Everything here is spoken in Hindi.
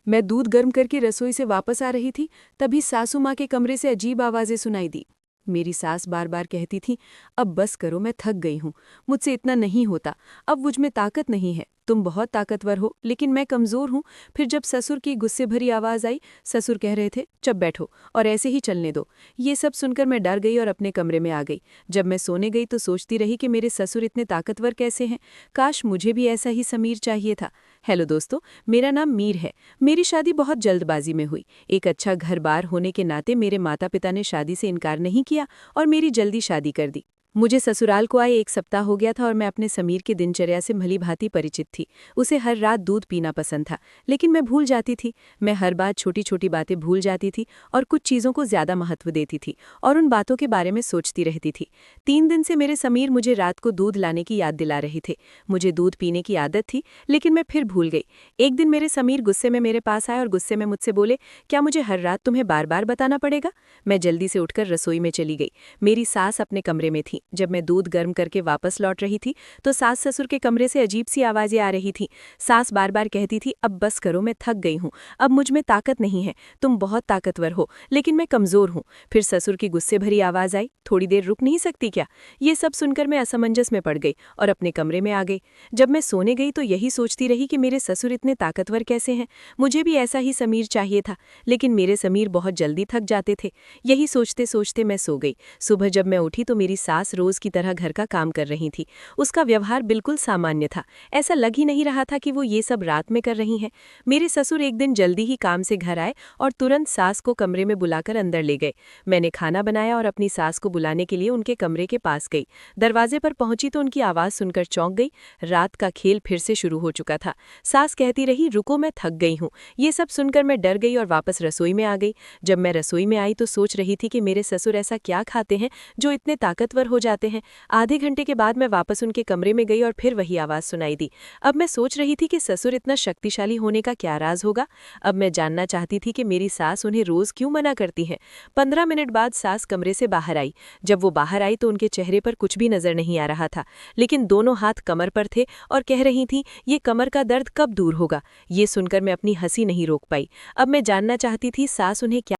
मैं दूध गर्म करके रसोई से वापस आ रही थी, तभी सासू माँ के कमरे से अजीब आवाज़ें सुनाई दी। मेरी सास बार बार कहती थी, अब बस करो, मैं थक गई हूँ, मुझसे इतना नहीं होता, अब मुझ में ताकत नहीं है, तुम बहुत ताकतवर हो लेकिन मैं कमज़ोर हूँ। फिर जब ससुर की गुस्से भरी आवाज़ आई, ससुर कह रहे थे, चुप बैठो और ऐसे ही चलने दो। ये सब सुनकर मैं डर गई और अपने कमरे में आ गई। जब मैं सोने गई तो सोचती रही कि मेरे ससुर इतने ताकतवर कैसे हैं, काश मुझे भी ऐसा ही समीर चाहिए था। हेलो दोस्तों, मेरा नाम मीर है। मेरी शादी बहुत जल्दबाजी में हुई। एक अच्छा घर-बार होने के नाते मेरे माता-पिता ने शादी से इनकार नहीं किया और मेरी जल्दी शादी कर दी। मुझे ससुराल को आए 1 सप्ताह हो गया था और मैं अपने समीर की दिनचर्या से भली-भांति परिचित थी। उसे हर रात दूध पीना पसंद था, लेकिन मैं भूल जाती थी। मैं हर बात छोटी-छोटी बातें भूल जाती थी और कुछ चीज़ों को ज़्यादा महत्व देती थी और उन बातों के बारे में सोचती रहती थी। 3 दिन से मेरे समीर मुझे रात को दूध लाने की याद दिला रहे थे। मुझे दूध पीने की आदत थी, लेकिन मैं फिर भूल गई। एक दिन मेरे समीर गुस्से में मेरे पास आए और गुस्से में मुझसे बोले, क्या मुझे हर रात तुम्हें बार-बार बताना पड़ेगा? मैं जल्दी से उठकर रसोई में चली गई। मेरी सास अपने कमरे में थी। जब मैं दूध गर्म करके वापस लौट रही थी तो सास ससुर के कमरे से अजीब सी आवाज़ें आ रही थी। सास बार बार कहती थी, अब बस करो, मैं थक गई हूँ, अब मुझ में ताकत नहीं है, तुम बहुत ताकतवर हो लेकिन मैं कमज़ोर हूँ। फिर ससुर की गुस्से भरी आवाज़ आई, थोड़ी देर रुक नहीं सकती क्या? ये सब सुनकर मैं असमंजस में पड़ गई और अपने कमरे में आ गई। जब मैं सोने गई तो यही सोचती रही कि मेरे ससुर इतने ताकतवर कैसे हैं, मुझे भी ऐसा ही समीर चाहिए था, लेकिन मेरे समीर बहुत जल्दी थक जाते थे। यही सोचते सोचते मैं सो गई। सुबह जब मैं उठी तो मेरी सास रोज की तरह घर का काम कर रही थी। उसका व्यवहार बिल्कुल सामान्य था, ऐसा लग ही नहीं रहा था कि वो ये सब रात में कर रही हैं। मेरे ससुर एक दिन जल्दी ही काम से घर आए और तुरंत सास को कमरे में बुलाकर अंदर ले गए। मैंने खाना बनाया और अपनी सास को बुलाने के लिए उनके कमरे के पास गई। दरवाजे पर पहुंची तो उनकी आवाज़ सुनकर चौंक गई। रात का खेल फिर से शुरू हो चुका था। सास कहती रही, रुको, मैं थक गई हूँ। ये सब सुनकर मैं डर गई और वापस रसोई में आ गई। जब मैं रसोई में आई तो सोच रही थी कि मेरे ससुर ऐसा क्या खाते हैं जो इतने ताकतवर हो जाते हैं। आधे घंटे के बाद मैं वापस उनके कमरे में गई और फिर वही आवाज़ सुनाई दी। अब मैं सोच रही थी कि ससुर इतना शक्तिशाली होने का क्या राज होगा। अब मैं जानना चाहती थी कि मेरी सास उन्हें रोज़ क्यों मना करती हैं। 15 मिनट बाद सास कमरे से बाहर आई। जब वो बाहर आई तो उनके चेहरे पर कुछ भी नजर नहीं आ रहा था, लेकिन दोनों हाथ कमर पर थे और कह रही थी, ये कमर का दर्द कब दूर होगा। ये सुनकर मैं अपनी हंसी नहीं रोक पाई। अब मैं जानना चाहती थी सास उन्हें क्या